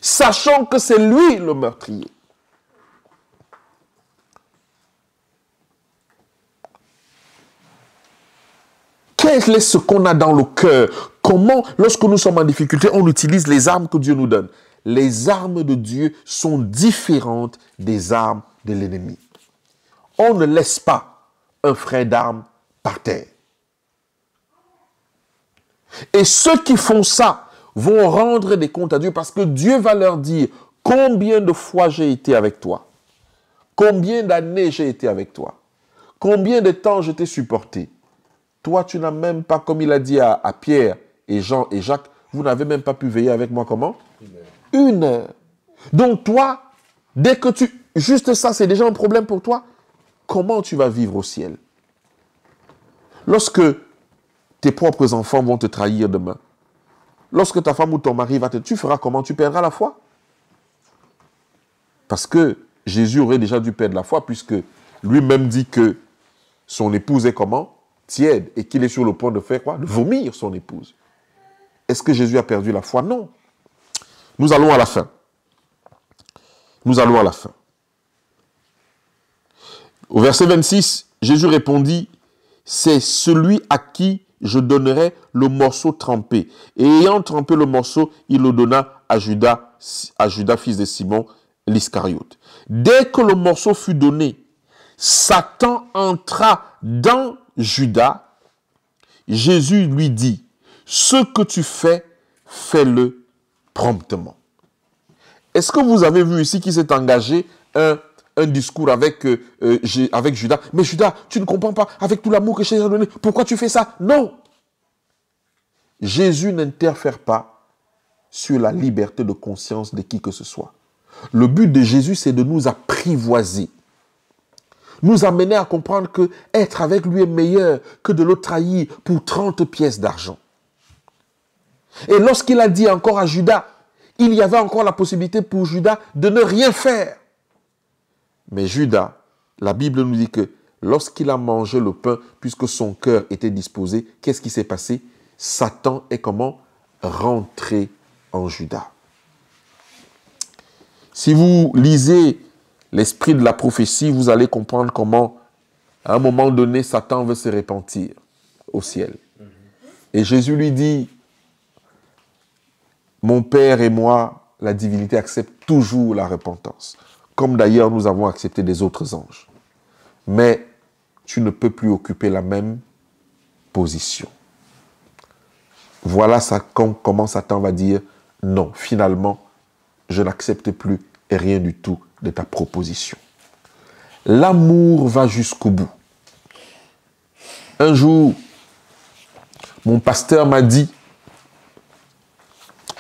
Speaker 1: sachant que c'est lui le meurtrier. Quel est ce qu'on a dans le cœur? Comment, lorsque nous sommes en difficulté, on utilise les armes que Dieu nous donne? Les armes de Dieu sont différentes des armes de l'ennemi. On ne laisse pas un frère d'armes par terre. Et ceux qui font ça vont rendre des comptes à Dieu, parce que Dieu va leur dire combien de fois j'ai été avec toi, combien d'années j'ai été avec toi, combien de temps je t'ai supporté. Toi, tu n'as même pas, comme il a dit à Pierre et Jean et Jacques, vous n'avez même pas pu veiller avec moi comment? Une heure. Donc toi, dès que juste ça, c'est déjà un problème pour toi. Comment tu vas vivre au ciel? Lorsque tes propres enfants vont te trahir demain, lorsque ta femme ou ton mari va tu feras comment? Tu perdras la foi? Parce que Jésus aurait déjà dû perdre la foi, puisque lui-même dit que son épouse est comment? Tiède, et qu'il est sur le point de faire quoi? De vomir son épouse. Est-ce que Jésus a perdu la foi? Non. Nous allons à la fin. Nous allons à la fin. Au verset 26, Jésus répondit, « C'est celui à qui je donnerai le morceau trempé. » Et ayant trempé le morceau, il le donna à Judas, fils de Simon, l'Iscariote. Dès que le morceau fut donné, Satan entra dans Judas. Jésus lui dit, « Ce que tu fais, fais-le promptement. » Est-ce que vous avez vu ici qu'il s'est engagé un discours avec Judas? Mais Judas, tu ne comprends pas, avec tout l'amour que je t'ai donné, pourquoi tu fais ça? Non. Jésus n'interfère pas sur la liberté de conscience de qui que ce soit. Le but de Jésus, c'est de nous apprivoiser. Nous amener à comprendre que être avec lui est meilleur que de le trahir pour 30 pièces d'argent. Et lorsqu'il a dit encore à Judas, il y avait encore la possibilité pour Judas de ne rien faire. Mais Judas, la Bible nous dit que lorsqu'il a mangé le pain, puisque son cœur était disposé, qu'est-ce qui s'est passé? Satan est comment? Rentré en Judas. Si vous lisez l'esprit de la prophétie, vous allez comprendre comment, à un moment donné, Satan veut se repentir au ciel. Et Jésus lui dit, « Mon Père et moi, la divinité accepte toujours la repentance, comme d'ailleurs nous avons accepté des autres anges. Mais tu ne peux plus occuper la même position. Voilà ça, comment Satan va dire, non, finalement, je n'accepte plus rien du tout de ta proposition. L'amour va jusqu'au bout. Un jour, mon pasteur m'a dit,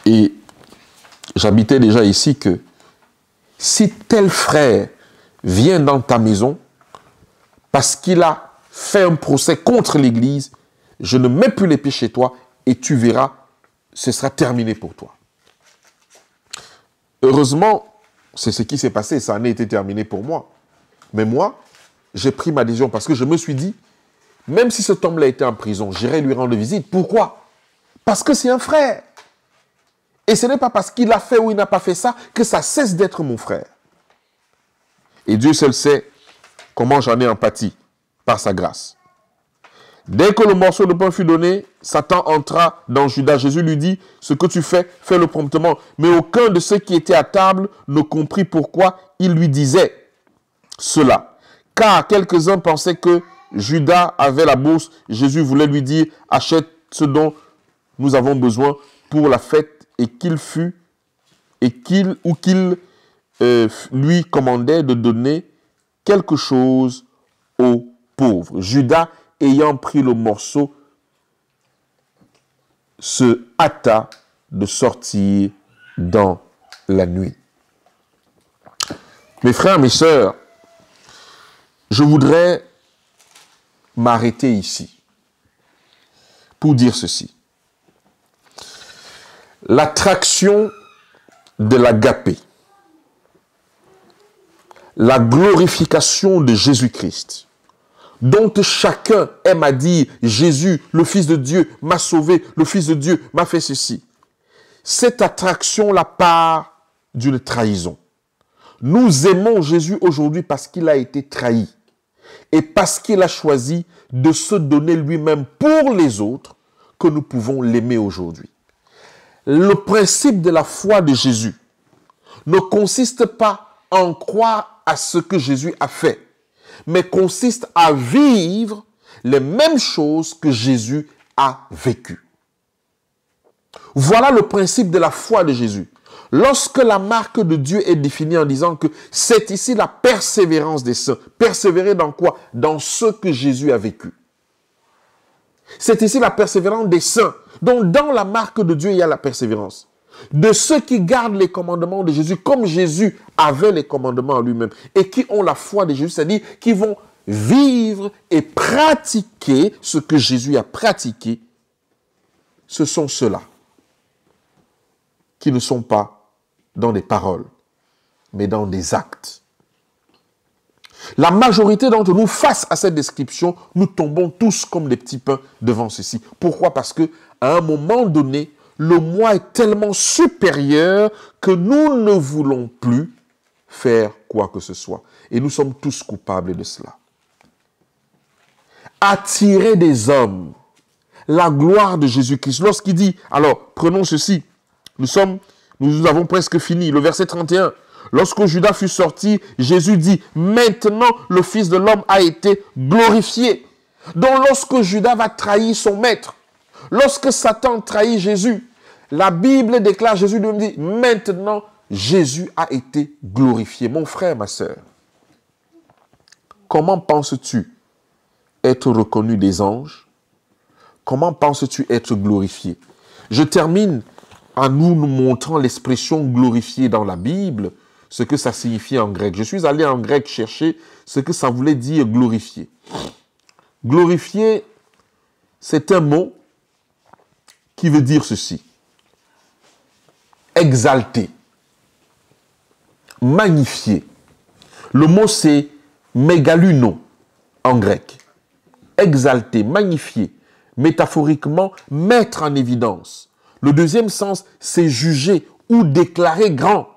Speaker 1: et j'habitais déjà ici, que si tel frère vient dans ta maison parce qu'il a fait un procès contre l'Église, je ne mets plus les pieds chez toi et tu verras, ce sera terminé pour toi. Heureusement, c'est ce qui s'est passé, ça en a été terminé pour moi. Mais moi, j'ai pris ma décision parce que je me suis dit, même si cet homme-là était en prison, j'irai lui rendre visite. Pourquoi? Parce que c'est un frère. Et ce n'est pas parce qu'il a fait ou il n'a pas fait ça que ça cesse d'être mon frère. Et Dieu seul sait comment j'en ai empathie par sa grâce. Dès que le morceau de pain fut donné, Satan entra dans Judas. Jésus lui dit, ce que tu fais, fais-le promptement. Mais aucun de ceux qui étaient à table ne comprit pourquoi il lui disait cela. Car quelques-uns pensaient que Judas avait la bourse. Jésus voulait lui dire, achète ce dont nous avons besoin pour la fête et qu'il lui commandait de donner quelque chose aux pauvres. Judas, ayant pris le morceau, se hâta de sortir dans la nuit. Mes frères, mes sœurs, je voudrais m'arrêter ici pour dire ceci. L'attraction de l'agapé, la glorification de Jésus-Christ, dont chacun aime à dire, Jésus, le Fils de Dieu, m'a sauvé, le Fils de Dieu m'a fait ceci. Cette attraction-là part d'une trahison. Nous aimons Jésus aujourd'hui parce qu'il a été trahi et parce qu'il a choisi de se donner lui-même pour les autres que nous pouvons l'aimer aujourd'hui. Le principe de la foi de Jésus ne consiste pas en croire à ce que Jésus a fait, mais consiste à vivre les mêmes choses que Jésus a vécues. Voilà le principe de la foi de Jésus. Lorsque la marque de Dieu est définie en disant que c'est ici la persévérance des saints. Persévérer dans quoi? Dans ce que Jésus a vécu. C'est ici la persévérance des saints. Donc dans la marque de Dieu, il y a la persévérance. De ceux qui gardent les commandements de Jésus, comme Jésus avait les commandements en lui-même, et qui ont la foi de Jésus, c'est-à-dire qui vont vivre et pratiquer ce que Jésus a pratiqué, ce sont ceux-là qui ne sont pas dans des paroles, mais dans des actes. La majorité d'entre nous, face à cette description, nous tombons tous comme des petits pains devant ceci. Pourquoi? Parce que à un moment donné, le moi est tellement supérieur que nous ne voulons plus faire quoi que ce soit. Et nous sommes tous coupables de cela. Attirer des hommes, la gloire de Jésus-Christ. Lorsqu'il dit, alors prenons ceci, nous avons presque fini, le verset 31. Lorsque Judas fut sorti, Jésus dit, maintenant le Fils de l'homme a été glorifié. Donc lorsque Judas va trahir son maître, lorsque Satan trahit Jésus, la Bible déclare, Jésus lui dit, maintenant Jésus a été glorifié. Mon frère, ma sœur, comment penses-tu être reconnu des anges? Comment penses-tu être glorifié? Je termine en nous montrant l'expression glorifié dans la Bible, ce que ça signifie en grec. Je suis allé en grec chercher ce que ça voulait dire glorifié. Glorifié, c'est un mot qui veut dire ceci. Exalté, magnifié. Le mot c'est mégaluno en grec. Exalté, magnifié, métaphoriquement, mettre en évidence. Le deuxième sens, c'est juger ou déclarer grand.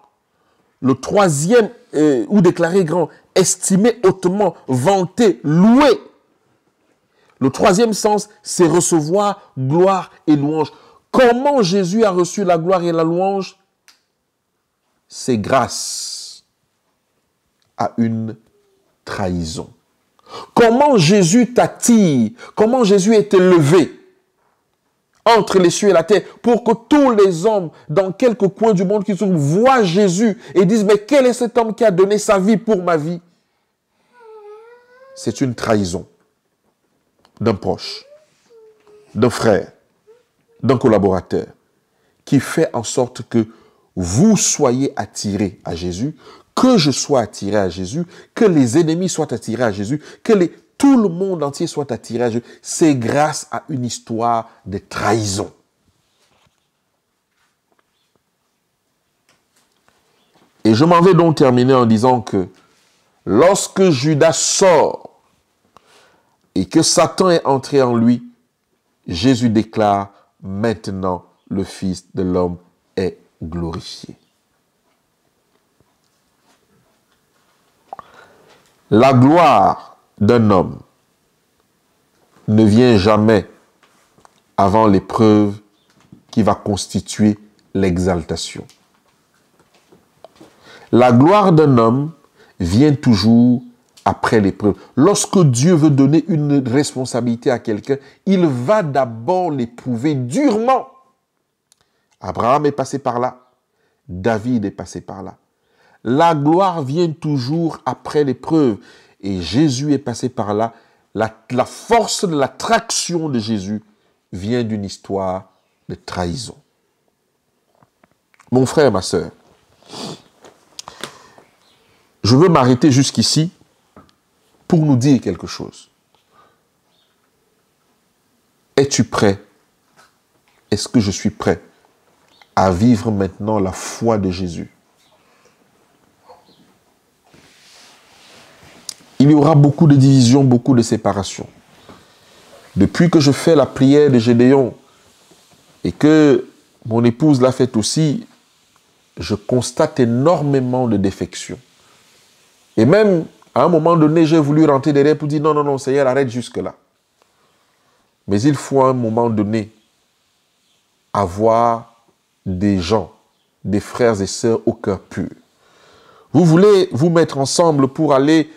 Speaker 1: Le troisième, ou déclarer grand, estimer hautement, vanter, louer. Le troisième sens, c'est recevoir gloire et louange. Comment Jésus a reçu la gloire et la louange? C'est grâce à une trahison. comment Jésus t'attire, comment Jésus est élevé entre les cieux et la terre, pour que tous les hommes, dans quelques coins du monde qui se trouvent, voient Jésus et disent, mais quel est cet homme qui a donné sa vie pour ma vie? C'est une trahison d'un proche, d'un frère, d'un collaborateur, qui fait en sorte que vous soyez attirés à Jésus, que je sois attiré à Jésus, que les ennemis soient attirés à Jésus, que tout le monde entier soit attiré à Jésus. C'est grâce à une histoire de trahison. Et je m'en vais donc terminer en disant que lorsque Judas sort et que Satan est entré en lui, Jésus déclare, maintenant le Fils de l'homme est glorifié. La gloire d'un homme ne vient jamais avant l'épreuve qui va constituer l'exaltation. La gloire d'un homme vient toujours après l'épreuve. Lorsque Dieu veut donner une responsabilité à quelqu'un, il va d'abord l'éprouver durement. Abraham est passé par là. David est passé par là. La gloire vient toujours après l'épreuve. Et Jésus est passé par là. La force de l'attraction de Jésus vient d'une histoire de trahison. Mon frère, ma sœur, je veux m'arrêter jusqu'ici pour nous dire quelque chose. Es-tu prêt? Est-ce que je suis prêt à vivre maintenant la foi de Jésus? Il y aura beaucoup de divisions, beaucoup de séparations. Depuis que je fais la prière de Gédéon et que mon épouse l'a faite aussi, je constate énormément de défections. Et même, à un moment donné, j'ai voulu rentrer derrière pour dire non, non, non, Seigneur, arrête jusque-là. Mais il faut à un moment donné avoir des gens, des frères et sœurs au cœur pur. Vous voulez vous mettre ensemble pour aller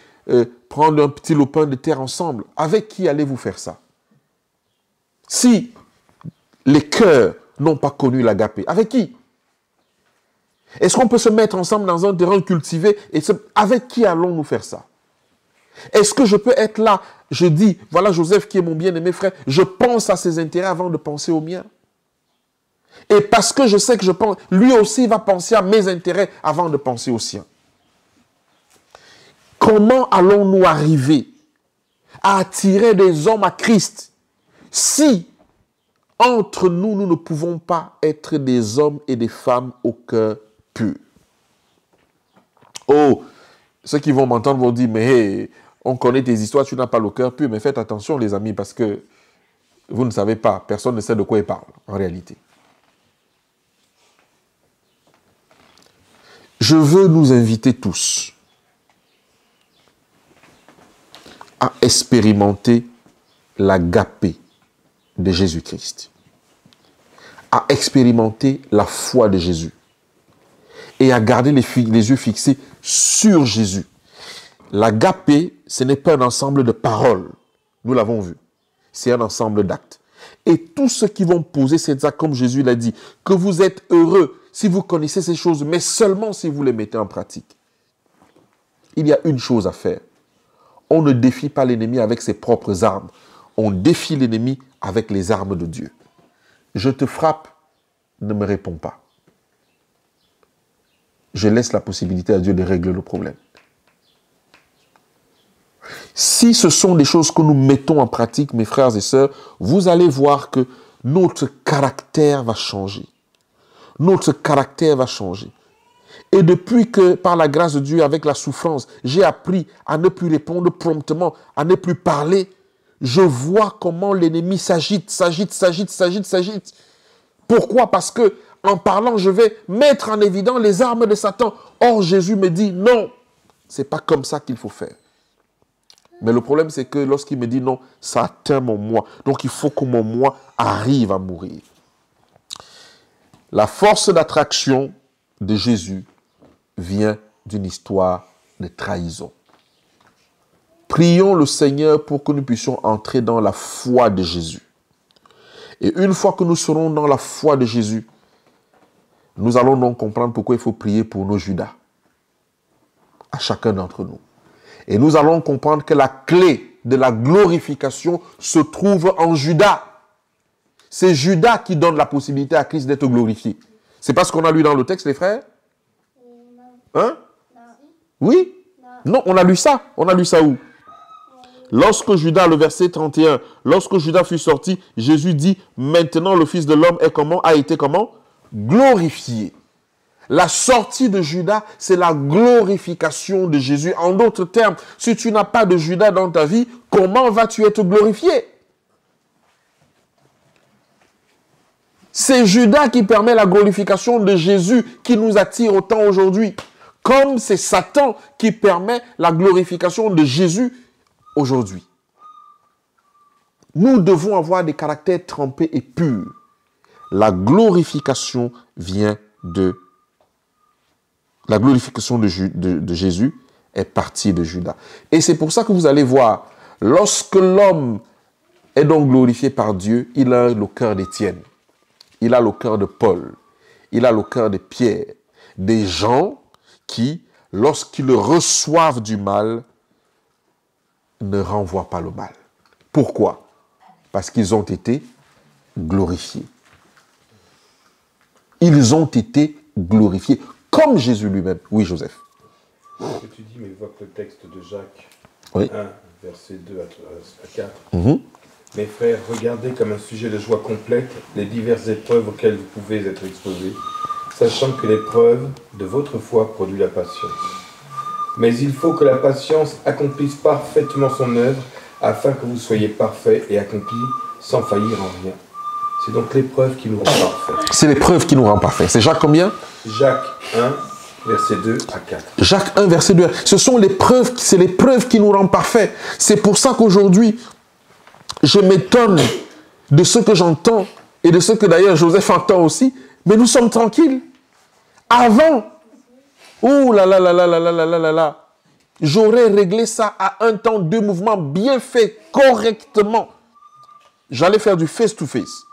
Speaker 1: prendre un petit lopin de terre ensemble. Avec qui allez-vous faire ça? Si les cœurs n'ont pas connu l'agapé, avec qui? Est-ce qu'on peut se mettre ensemble dans un terrain cultivé et avec qui allons-nous faire ça? Est-ce que je peux être là? Je dis, voilà Joseph qui est mon bien-aimé frère, je pense à ses intérêts avant de penser aux miens. Et parce que je sais que je pense, lui aussi va penser à mes intérêts avant de penser aux siens. Comment allons-nous arriver à attirer des hommes à Christ si entre nous, nous ne pouvons pas être des hommes et des femmes au cœur pur? Oh, ceux qui vont m'entendre vont dire, mais hey, on connaît tes histoires, tu n'as pas le cœur pur. Mais faites attention les amis, parce que vous ne savez pas, personne ne sait de quoi il parle en réalité. Je veux nous inviter tous à expérimenter l'agapé de Jésus-Christ, à expérimenter la foi de Jésus et à garder les yeux fixés sur Jésus. L'agapé, ce n'est pas un ensemble de paroles, nous l'avons vu, c'est un ensemble d'actes. Et tous ceux qui vont poser ces actes, comme Jésus l'a dit, que vous êtes heureux si vous connaissez ces choses, mais seulement si vous les mettez en pratique. Il y a une chose à faire. On ne défie pas l'ennemi avec ses propres armes. On défie l'ennemi avec les armes de Dieu. Je te frappe, ne me réponds pas. Je laisse la possibilité à Dieu de régler le problème. Si ce sont des choses que nous mettons en pratique, mes frères et sœurs, vous allez voir que notre caractère va changer. Notre caractère va changer. Et depuis que, par la grâce de Dieu, avec la souffrance, j'ai appris à ne plus répondre promptement, à ne plus parler, je vois comment l'ennemi s'agite. Pourquoi? Parce que, en parlant, je vais mettre en évidence les armes de Satan. Or, Jésus me dit non, c'est pas comme ça qu'il faut faire. Mais le problème, c'est que lorsqu'il me dit non, ça atteint mon moi. Donc, il faut que mon moi arrive à mourir. La force d'attraction de Jésus vient d'une histoire de trahison. prions le Seigneur pour que nous puissions entrer dans la foi de Jésus. Et une fois que nous serons dans la foi de Jésus, nous allons donc comprendre pourquoi il faut prier pour nos Judas, à chacun d'entre nous. Et nous allons comprendre que la clé de la glorification se trouve en Judas. C'est Judas qui donne la possibilité à Christ d'être glorifié. C'est pas ce qu'on a lu dans le texte, les frères? Hein? Oui? Non, on a lu ça. On a lu ça où? Lorsque Judas, le verset 31, lorsque Judas fut sorti, Jésus dit, maintenant le Fils de l'homme est comment? A été comment? Glorifié. La sortie de Judas, c'est la glorification de Jésus. En d'autres termes, si tu n'as pas de Judas dans ta vie, comment vas-tu être glorifié? C'est Judas qui permet la glorification de Jésus qui nous attire autant aujourd'hui. Comme c'est Satan qui permet la glorification de Jésus aujourd'hui. Nous devons avoir des caractères trempés et purs. La glorification vient de... La glorification de Jésus est partie de Judas. Et c'est pour ça que vous allez voir, lorsque l'homme est donc glorifié par Dieu, il a le cœur d'Étienne. Il a le cœur de Paul. Il a le cœur de Pierre. Des gens qui, lorsqu'ils reçoivent du mal, ne renvoient pas le mal. Pourquoi? Parce qu'ils ont été glorifiés. Ils ont été glorifiés, comme Jésus lui-même. Oui, Joseph.
Speaker 3: Ce que tu dis m'évoque le texte de Jacques,
Speaker 1: oui.
Speaker 3: 1, versets 2 à 4. Mes frères, regardez comme un sujet de joie complète les diverses épreuves auxquelles vous pouvez être exposés, sachant que l'épreuve de votre foi produit la patience. Mais il faut que la patience accomplisse parfaitement son œuvre, afin que vous soyez parfaits et accomplis sans faillir en rien. C'est donc l'épreuve qui nous rend parfaits.
Speaker 1: C'est l'épreuve qui nous rend parfaits. C'est Jacques combien?
Speaker 3: Jacques 1, verset 2 à 4.
Speaker 1: Jacques 1, verset 2. Ce sont les preuves, c'est l'épreuve qui nous rend parfaits. C'est pour ça qu'aujourd'hui, je m'étonne de ce que j'entends et de ce que d'ailleurs Joseph entend aussi, mais nous sommes tranquilles. Avant, ouh là là là là là là là là là là, j'aurais réglé ça à un temps, 2 mouvements bien faits, correctement. J'allais faire du face-to-face.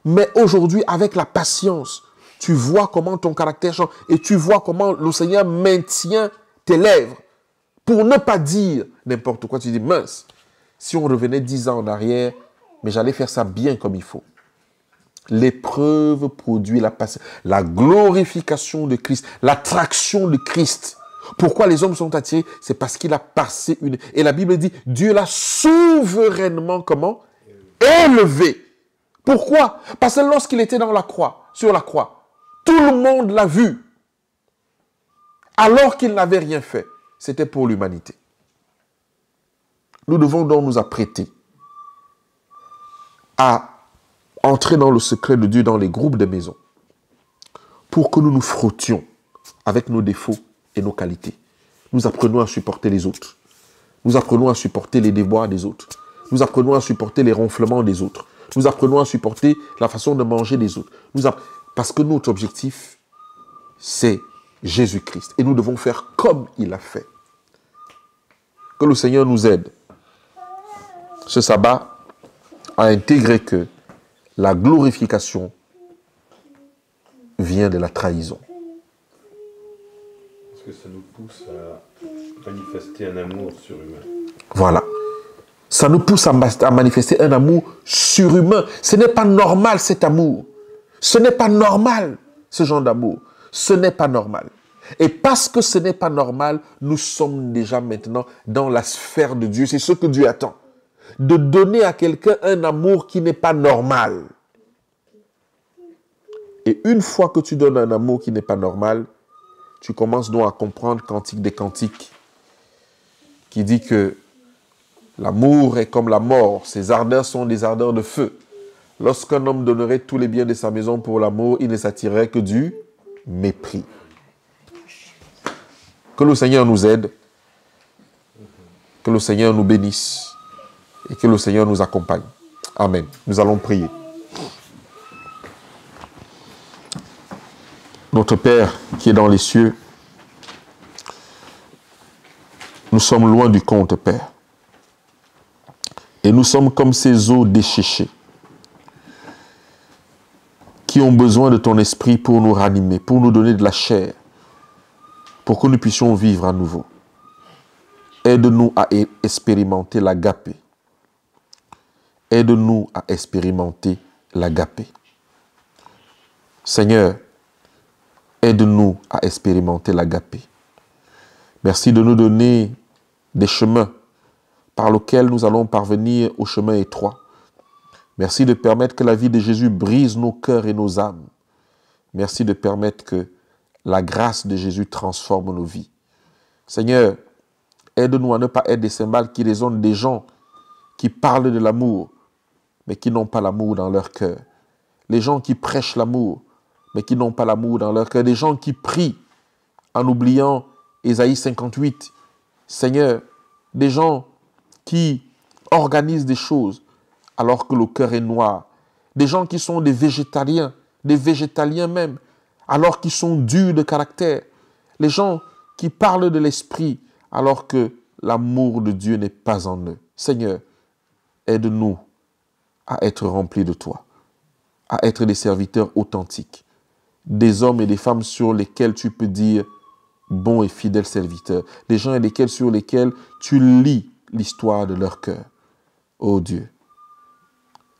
Speaker 1: Mais aujourd'hui, avec la patience, tu vois comment ton caractère change et tu vois comment le Seigneur maintient tes lèvres pour ne pas dire n'importe quoi. Tu dis, mince, si on revenait 10 ans en arrière, mais j'allais faire ça bien comme il faut. L'épreuve produit la patience, la glorification de Christ, l'attraction de Christ. Pourquoi les hommes sont attirés? C'est parce qu'il a passé une... Et la Bible dit, Dieu l'a souverainement, comment? Élevé. Pourquoi? Parce que lorsqu'il était dans la croix, sur la croix, tout le monde l'a vu. Alors qu'il n'avait rien fait. C'était pour l'humanité. Nous devons donc nous apprêter à entrer dans le secret de Dieu dans les groupes de maison pour que nous nous frottions avec nos défauts et nos qualités. Nous apprenons à supporter les autres. Nous apprenons à supporter les déboires des autres. Nous apprenons à supporter les ronflements des autres. Nous apprenons à supporter la façon de manger des autres. Parce que notre objectif, c'est Jésus-Christ. Et nous devons faire comme il a fait. Que le Seigneur nous aide, ce sabbat, à intégrer que la glorification vient de la trahison.
Speaker 3: Parce que ça nous pousse à manifester un amour surhumain.
Speaker 1: Voilà. Ça nous pousse à manifester un amour surhumain. Ce n'est pas normal cet amour. Ce n'est pas normal ce genre d'amour. Ce n'est pas normal. Et parce que ce n'est pas normal, nous sommes déjà maintenant dans la sphère de Dieu. C'est ce que Dieu attend. De donner à quelqu'un un amour qui n'est pas normal. Et une fois que tu donnes un amour qui n'est pas normal, tu commences donc à comprendre Cantique des Cantiques, qui dit que l'amour est comme la mort, ses ardeurs sont des ardeurs de feu. Lorsqu'un homme donnerait tous les biens de sa maison pour l'amour, il ne s'attirerait que du mépris. Que le Seigneur nous aide, que le Seigneur nous bénisse et que le Seigneur nous accompagne. Amen. Nous allons prier. Notre Père qui est dans les cieux, Nous sommes loin du compte, Père. Et nous sommes comme ces eaux desséchées qui ont besoin de ton esprit pour nous ranimer, pour nous donner de la chair, pour que nous puissions vivre à nouveau. Aide-nous à expérimenter l'agapé. Aide-nous à expérimenter l'agapé. Seigneur, aide-nous à expérimenter l'agapé. Merci de nous donner des chemins par lesquels nous allons parvenir au chemin étroit. Merci de permettre que la vie de Jésus brise nos cœurs et nos âmes. Merci de permettre que la grâce de Jésus transforme nos vies. Seigneur, aide-nous à ne pas être des cymbales qui résonnent des gens qui parlent de l'amour, mais qui n'ont pas l'amour dans leur cœur. Les gens qui prêchent l'amour, mais qui n'ont pas l'amour dans leur cœur. Des gens qui prient en oubliant Ésaïe 58. Seigneur, des gens qui organisent des choses alors que le cœur est noir. Des gens qui sont des végétaliens même, alors qu'ils sont durs de caractère. Les gens qui parlent de l'esprit alors que l'amour de Dieu n'est pas en eux. Seigneur, aide-nous à être remplis de toi, à être des serviteurs authentiques, des hommes et des femmes sur lesquels tu peux dire bon et fidèle serviteur, des gens sur lesquels tu lis l'histoire de leur cœur. Ô Dieu,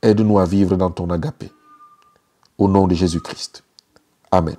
Speaker 1: aide-nous à vivre dans ton agapé. Au nom de Jésus-Christ. Amen.